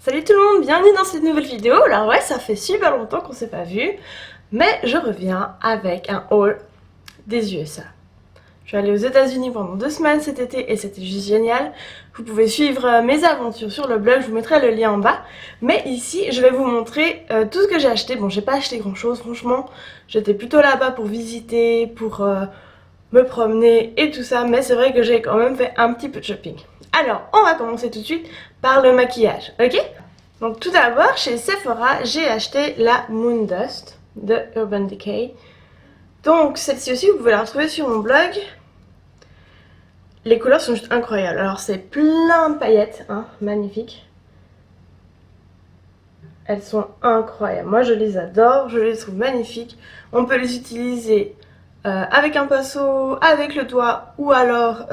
Salut tout le monde, bienvenue dans cette nouvelle vidéo. Alors ouais, ça fait super longtemps qu'on s'est pas vu, mais je reviens avec un haul des USA. Je suis allée aux États-Unis pendant 2 semaines cet été et c'était juste génial. Vous pouvez suivre mes aventures sur le blog, je vous mettrai le lien en bas. Mais ici, je vais vous montrer tout ce que j'ai acheté. Bon, j'ai pas acheté grand chose, franchement. J'étais plutôt là-bas pour visiter, pour me promener et tout ça, mais c'est vrai que j'ai quand même fait un petit peu de shopping. Alors, on va commencer tout de suite par le maquillage, ok? Donc tout d'abord, chez Sephora, j'ai acheté la Moon Dust de Urban Decay. Donc celle-ci aussi, vous pouvez la retrouver sur mon blog. Les couleurs sont juste incroyables. Alors c'est plein de paillettes, hein, magnifiques. Elles sont incroyables. Moi je les adore, je les trouve magnifiques. On peut les utiliser avec un pinceau, avec le doigt ou alors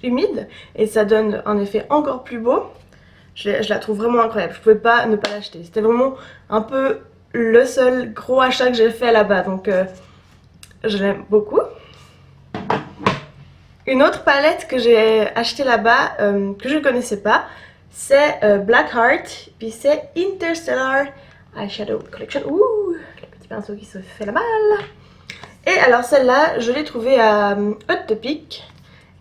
humide. Et ça donne un effet encore plus beau. Je la trouve vraiment incroyable. Je pouvais pas ne pas l'acheter. C'était vraiment un peu le seul gros achat que j'ai fait là-bas. Donc je l'aime beaucoup. Une autre palette que j'ai achetée là-bas, que je ne connaissais pas, c'est Blackheart. Puis c'est Interstellar Eyeshadow Collection. Ouh, le petit pinceau qui se fait la malle. Et alors celle-là, je l'ai trouvée à Hot Topic.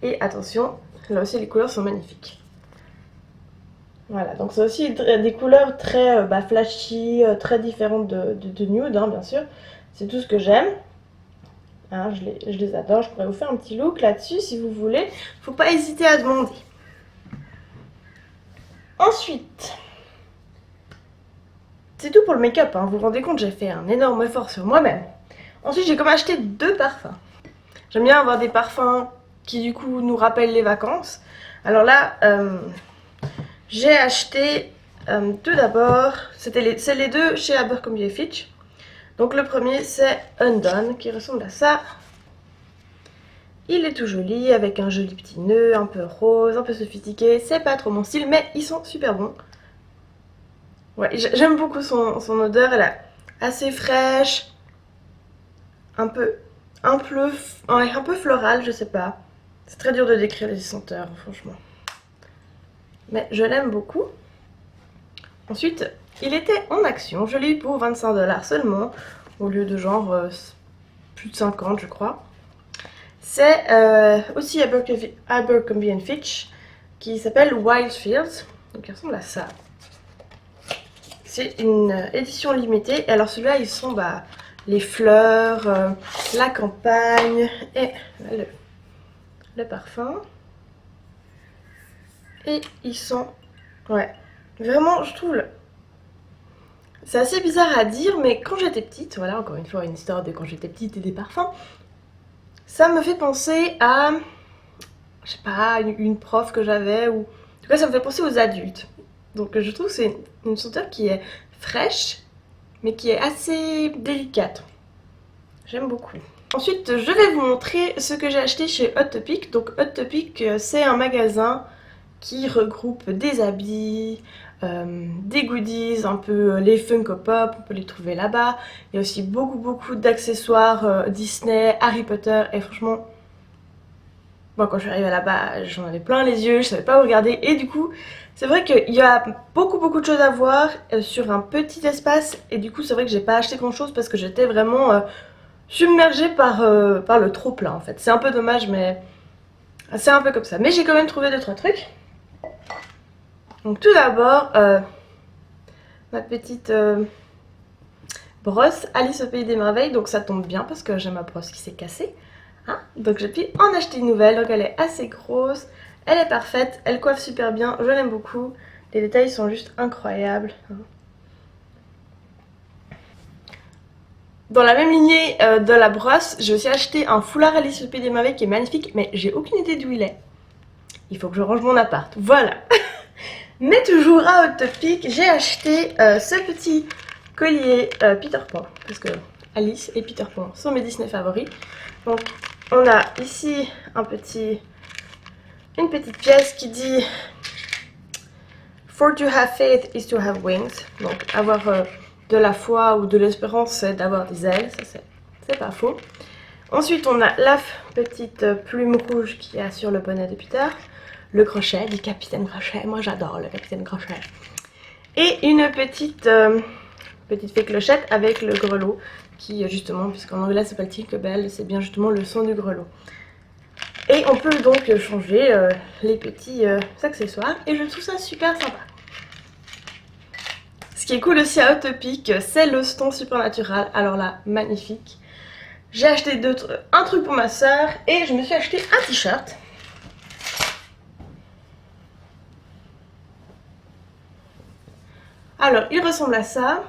Et attention, là aussi les couleurs sont magnifiques. Voilà, donc c'est aussi des couleurs très flashy, très différentes de nude, hein, bien sûr. C'est tout ce que j'aime. Hein, je les adore, je pourrais vous faire un petit look là-dessus si vous voulez. Faut pas hésiter à demander. Ensuite, c'est tout pour le make-up, hein. Vous vous rendez compte, j'ai fait un énorme effort sur moi-même. Ensuite, j'ai comme acheté 2 parfums. J'aime bien avoir des parfums qui du coup nous rappellent les vacances. Alors là, j'ai acheté tout d'abord, c'est les deux chez Abercrombie & Fitch. Donc le premier c'est Undone qui ressemble à ça. Il est tout joli avec un joli petit nœud, un peu rose, un peu sophistiqué. C'est pas trop mon style mais ils sont super bons. Ouais, j'aime beaucoup son odeur, elle est assez fraîche, un peu florale, je sais pas. C'est très dur de décrire les senteurs franchement. Mais je l'aime beaucoup. Ensuite, il était en action, je l'ai eu pour 25 $ seulement, au lieu de genre plus de 50 je crois. C'est aussi Abercrombie & Fitch, qui s'appelle Wildfields, donc il ressemble à ça. C'est une édition limitée, et alors celui-là ils sont les fleurs, la campagne, et le parfum. Et ils sont, ouais, vraiment je trouve c'est assez bizarre à dire, mais quand j'étais petite, voilà, encore une fois, une histoire de quand j'étais petite et des parfums, ça me fait penser à, je sais pas, une prof que j'avais, ou en tout cas, ça me fait penser aux adultes. Donc, je trouve que c'est une senteur qui est fraîche, mais qui est assez délicate. J'aime beaucoup. Ensuite, je vais vous montrer ce que j'ai acheté chez Hot Topic. Donc, Hot Topic, c'est un magasin qui regroupe des habits, des goodies, un peu les Funko Pop, on peut les trouver là-bas. Il y a aussi beaucoup d'accessoires Disney, Harry Potter, et franchement, moi quand je suis arrivée là-bas, j'en avais plein les yeux, je savais pas où regarder, et du coup, c'est vrai qu'il y a beaucoup de choses à voir sur un petit espace, et du coup, c'est vrai que j'ai pas acheté grand-chose parce que j'étais vraiment submergée par le trop-plein en fait. C'est un peu dommage, mais c'est un peu comme ça. Mais j'ai quand même trouvé 2-3 trucs. Donc tout d'abord, ma petite brosse Alice au Pays des Merveilles. Donc ça tombe bien parce que j'ai ma brosse qui s'est cassée. Hein, donc j'ai pu en acheter une nouvelle. Donc elle est assez grosse, elle est parfaite, elle coiffe super bien, je l'aime beaucoup. Les détails sont juste incroyables. Dans la même lignée de la brosse, j'ai aussi acheté un foulard Alice au Pays des Merveilles qui est magnifique, mais j'ai aucune idée d'où il est. Il faut que je range mon appart. Voilà. Mais toujours à Hot Topic, j'ai acheté ce petit collier Peter Pan, parce que Alice et Peter Pan sont mes Disney favoris. Donc on a ici une petite pièce qui dit For to have faith is to have wings. Donc avoir de la foi ou de l'espérance, c'est d'avoir des ailes, ça c'est pas faux. Ensuite on a la petite plume rouge qui est sur le bonnet de Peter. Le crochet du Capitaine Crochet, moi j'adore le Capitaine Crochet. Et une petite fée clochette avec le grelot qui justement, puisqu'en anglais ça s'appelle Tinker Bell, c'est bien justement le son du grelot. Et on peut donc changer les petits accessoires et je trouve ça super sympa. Ce qui est cool aussi à Hot Topic, c'est le stand Supernatural. Alors là, magnifique. J'ai acheté un truc pour ma soeur et je me suis acheté un t-shirt. Alors, il ressemble à ça.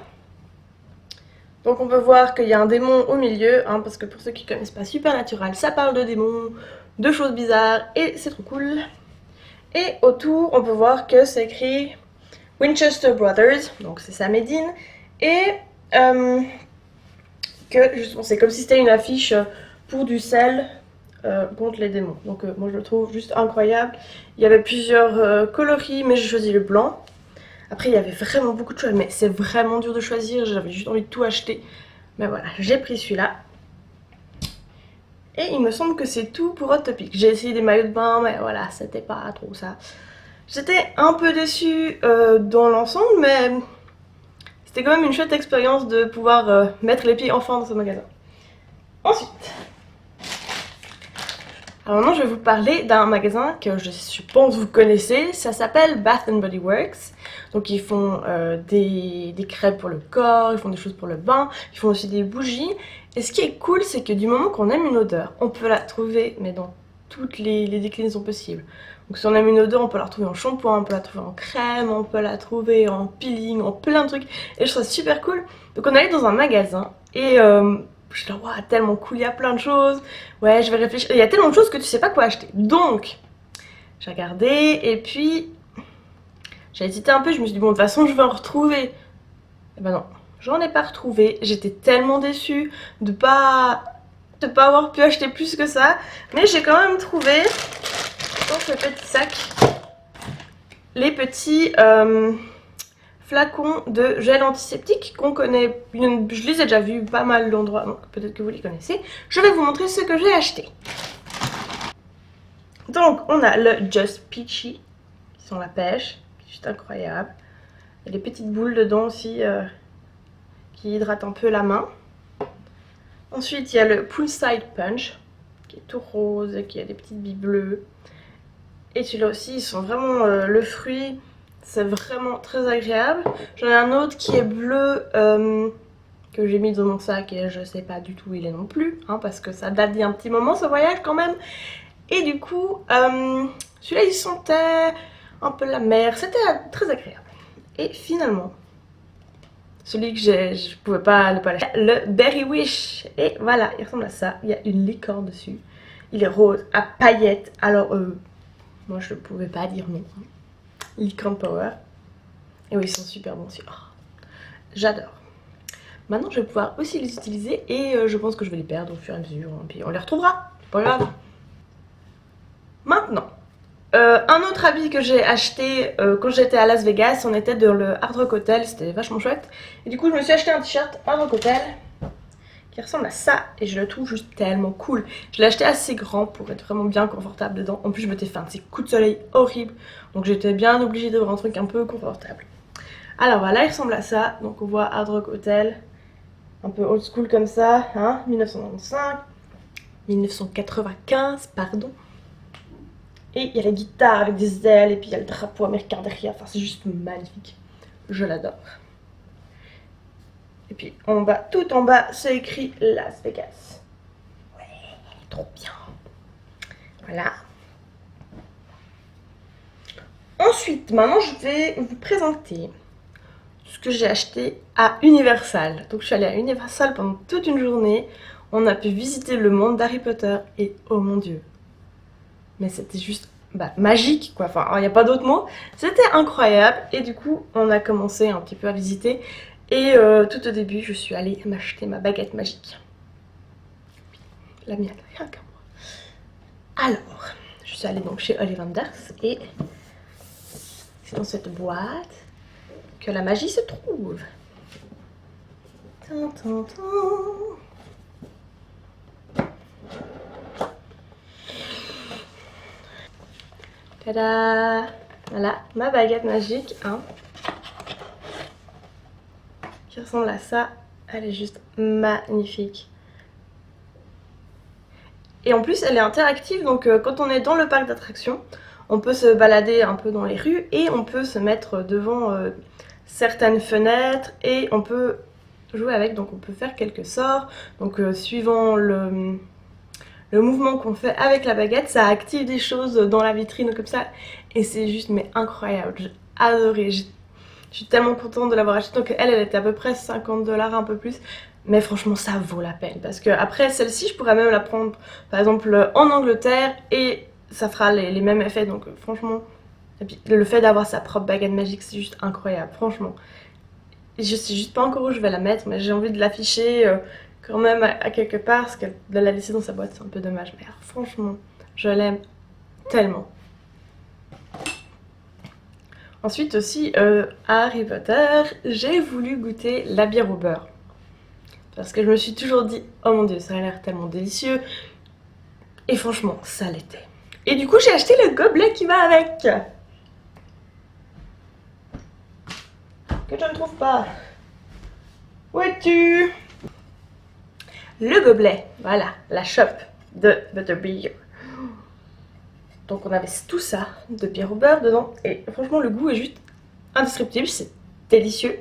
Donc on peut voir qu'il y a un démon au milieu, hein, parce que pour ceux qui ne connaissent pas Supernatural, ça parle de démons, de choses bizarres, et c'est trop cool. Et autour, on peut voir que c'est écrit Winchester Brothers, donc c'est ça Made in, et que justement c'est comme si c'était une affiche pour du sel contre les démons. Donc moi je le trouve juste incroyable. Il y avait plusieurs coloris, mais j'ai choisi le blanc. Après il y avait vraiment beaucoup de choix, mais c'est vraiment dur de choisir, j'avais juste envie de tout acheter. Mais voilà, j'ai pris celui-là. Et il me semble que c'est tout pour Hot Topic. J'ai essayé des maillots de bain, mais voilà, c'était pas trop ça. J'étais un peu déçue dans l'ensemble, mais c'était quand même une chouette expérience de pouvoir mettre les pieds enfin dans ce magasin. Ensuite, alors maintenant je vais vous parler d'un magasin que je pense vous connaissez, ça s'appelle Bath Body Works. Donc ils font des crèmes pour le corps, ils font des choses pour le bain, ils font aussi des bougies. Et ce qui est cool, c'est que du moment qu'on aime une odeur, on peut la trouver mais dans toutes les déclinaisons possibles. Donc si on aime une odeur, on peut la retrouver en shampoing, on peut la trouver en crème, on peut la trouver en peeling, en plein de trucs. Et je trouve ça super cool. Donc on est allé dans un magasin et je suis là, waouh, tellement cool, il y a plein de choses. Ouais, je vais réfléchir. Il y a tellement de choses que tu sais pas quoi acheter. Donc, j'ai regardé et puis j'ai hésité un peu. Je me suis dit, bon, de toute façon, je vais en retrouver. Et ben non, j'en ai pas retrouvé. J'étais tellement déçue de pas avoir pu acheter plus que ça. Mais j'ai quand même trouvé dans ce petit sac les petits flacons de gel antiseptique qu'on connaît. Je les ai déjà vus pas mal d'endroits, donc peut-être que vous les connaissez. Je vais vous montrer ce que j'ai acheté. Donc on a le Just Peachy, qui sent la pêche, qui est juste incroyable. Il y a des petites boules dedans aussi qui hydratent un peu la main. Ensuite il y a le Poolside Punch, qui est tout rose, qui a des petites billes bleues. Et celui-là aussi, ils sont vraiment le fruit. C'est vraiment très agréable. J'en ai un autre qui est bleu que j'ai mis dans mon sac et je sais pas du tout où il est non plus, hein, parce que ça date d'il y a un petit moment ce voyage quand même. Et du coup, celui-là il sentait un peu la mer, c'était très agréable. Et finalement, celui que je pouvais pas ne pas l'acheter, le Berry Wish. Et voilà, il ressemble à ça, il y a une licorne dessus. Il est rose à paillettes, alors moi je ne pouvais pas dire non. Licorne Power. Et oui, ils sont super bons aussi. Oh, j'adore. Maintenant, je vais pouvoir aussi les utiliser et je pense que je vais les perdre au fur et à mesure. Hein, puis on les retrouvera, c'est pas grave. Maintenant, un autre habit que j'ai acheté quand j'étais à Las Vegas, on était dans le Hard Rock Hotel, c'était vachement chouette. Et du coup, je me suis acheté un t-shirt Hard Rock Hotel qui ressemble à ça et je le trouve juste tellement cool. Je l'ai acheté assez grand pour être vraiment bien confortable dedans. En plus, je m'étais fait un petit coup de soleil horrible, donc j'étais bien obligée d'avoir un truc un peu confortable. Alors voilà, il ressemble à ça. Donc on voit Hard Rock Hotel, un peu old school comme ça, hein, 1995, pardon. Et il y a la guitare avec des ailes et puis il y a le drapeau américain derrière. Enfin, c'est juste magnifique. Je l'adore. Et puis en bas, tout en bas, c'est écrit Las Vegas. Ouais, trop bien. Voilà. Ensuite, maintenant je vais vous présenter ce que j'ai acheté à Universal. Donc je suis allée à Universal pendant toute une journée. On a pu visiter le monde d'Harry Potter et oh mon dieu. Mais c'était juste magique quoi, enfin il n'y a pas d'autre mot. C'était incroyable et du coup on a commencé un petit peu à visiter. Et tout au début je suis allée m'acheter ma baguette magique. La mienne, rien qu'à moi. Alors, je suis allée donc chez Ollivanders et c'est dans cette boîte que la magie se trouve. Tan, tan, tan. Tada! Voilà, ma baguette magique, hein. qui ressemble à ça. Elle est juste magnifique. Et en plus elle est interactive, donc quand on est dans le parc d'attractions, on peut se balader un peu dans les rues et on peut se mettre devant certaines fenêtres et on peut jouer avec, donc on peut faire quelques sorts. Donc suivant le mouvement qu'on fait avec la baguette, ça active des choses dans la vitrine comme ça et c'est juste mais incroyable, j'ai adoré. Je suis tellement contente de l'avoir acheté. Donc elle était à peu près 50 $, un peu plus. Mais franchement ça vaut la peine. Parce que après celle-ci je pourrais même la prendre par exemple en Angleterre et ça fera les mêmes effets. Donc franchement, et puis le fait d'avoir sa propre baguette magique c'est juste incroyable. Franchement. Je sais juste pas encore où je vais la mettre, mais j'ai envie de l'afficher quand même à quelque part. Parce qu'elle de la laisser dans sa boîte c'est un peu dommage. Mais alors, franchement je l'aime tellement. Ensuite aussi, à Harry Potter, j'ai voulu goûter la bière au beurre. Parce que je me suis toujours dit, oh mon dieu, ça a l'air tellement délicieux. Et franchement, ça l'était. Et du coup, j'ai acheté le gobelet qui va avec. Que je ne trouve pas. Où es-tu? Le gobelet, voilà, la shop de Butterbeer. Donc on avait tout ça de bière au beurre dedans. Et franchement, le goût est juste indescriptible, c'est délicieux.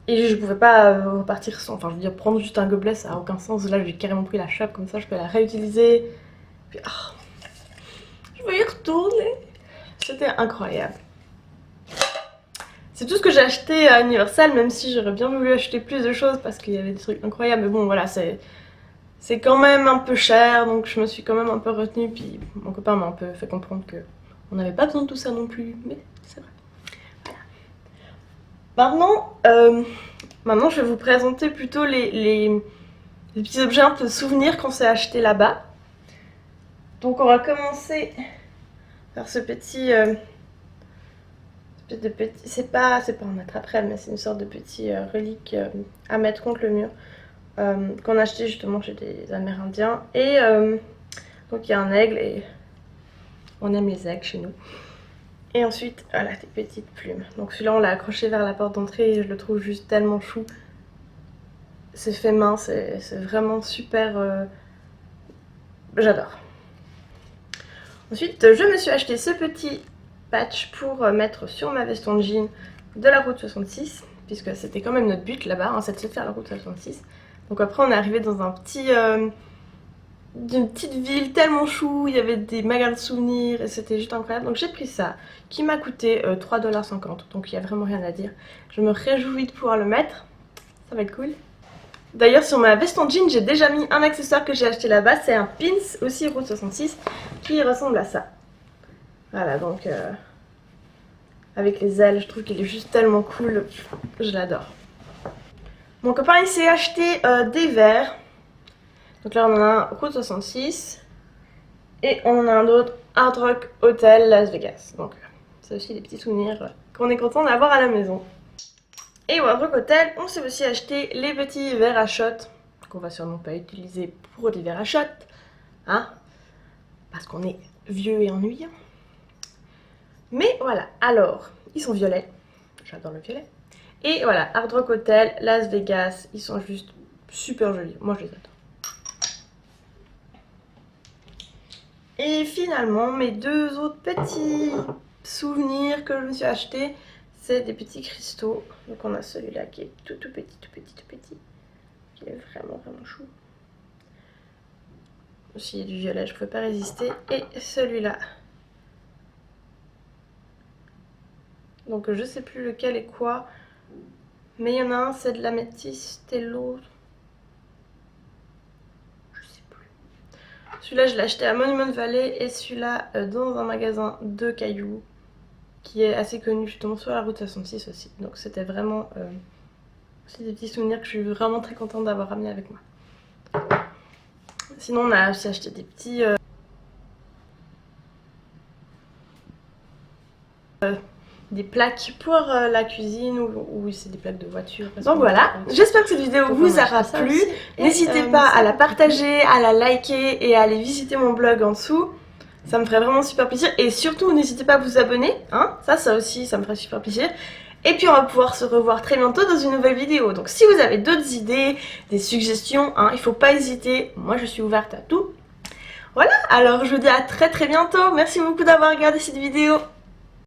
Et je pouvais pas repartir sans, enfin je veux dire prendre juste un gobelet ça a aucun sens, là j'ai carrément pris la chape comme ça je peux la réutiliser. Puis je veux y retourner. C'était incroyable. C'est tout ce que j'ai acheté à Universal, même si j'aurais bien voulu acheter plus de choses parce qu'il y avait des trucs incroyables, mais bon voilà c'est quand même un peu cher donc je me suis quand même un peu retenue, puis mon copain m'a un peu fait comprendre que on n'avait pas besoin de tout ça non plus, mais c'est vrai. Maintenant, je vais vous présenter plutôt les petits objets un peu souvenirs qu'on s'est achetés là-bas. Donc on va commencer par ce petit... c'est pas un attrape-rêve, mais c'est une sorte de petit relique à mettre contre le mur. Qu'on a acheté justement chez des Amérindiens. Et donc il y a un aigle et on aime les aigles chez nous. Et ensuite, voilà, des petites plumes. Donc celui-là, on l'a accroché vers la porte d'entrée et je le trouve juste tellement chou. C'est fait main, c'est vraiment super... J'adore. Ensuite, je me suis acheté ce petit patch pour mettre sur ma veste en jean de la route 66. Puisque c'était quand même notre but là-bas, hein, c'est de se faire la route 66. Donc après, on est arrivé dans un petit... d'une petite ville tellement chou, il y avait des magasins de souvenirs et c'était juste incroyable. Donc j'ai pris ça qui m'a coûté 3,50 $, donc il n'y a vraiment rien à dire. Je me réjouis de pouvoir le mettre, ça va être cool. D'ailleurs sur ma veste en jean j'ai déjà mis un accessoire que j'ai acheté là-bas, c'est un pins aussi Route 66 qui ressemble à ça. Voilà donc avec les ailes, je trouve qu'il est juste tellement cool, je l'adore. Mon copain il s'est acheté des verres. Donc là on en a un Route 66 et on en a un autre Hard Rock Hotel Las Vegas. Donc c'est aussi des petits souvenirs qu'on est content d'avoir à la maison. Et au Hard Rock Hotel, on s'est aussi acheté les petits verres à shot qu'on va sûrement pas utiliser pour des verres à shot, hein, parce qu'on est vieux et ennuyant. Mais voilà, alors ils sont violets, j'adore le violet. Et voilà, Hard Rock Hotel Las Vegas, ils sont juste super jolis, moi je les adore. Et finalement, mes deux autres petits souvenirs que je me suis acheté, c'est des petits cristaux. Donc on a celui-là qui est tout petit, qui est vraiment chou. Aussi il y a du violet, je ne pouvais pas résister. Et celui-là. Donc je sais plus lequel est quoi, mais il y en a un c'est de l'améthyste et l'autre... Celui-là, je l'ai acheté à Monument Valley et celui-là dans un magasin de cailloux qui est assez connu justement sur la route 66 aussi. Donc c'était vraiment c'est des petits souvenirs que je suis vraiment très contente d'avoir ramené avec moi. Sinon, on a aussi acheté des petits... des plaques pour la cuisine ou c'est des plaques de voiture. Donc voilà, j'espère que cette vidéo vous aura plu. N'hésitez pas à la partager, à la liker et à aller visiter mon blog en dessous. Ça me ferait vraiment super plaisir. Et surtout, n'hésitez pas à vous abonner, hein, ça aussi, ça me ferait super plaisir. Et puis on va pouvoir se revoir très bientôt dans une nouvelle vidéo. Donc si vous avez d'autres idées, des suggestions, hein, il faut pas hésiter. Moi je suis ouverte à tout. Voilà, alors je vous dis à très bientôt. Merci beaucoup d'avoir regardé cette vidéo.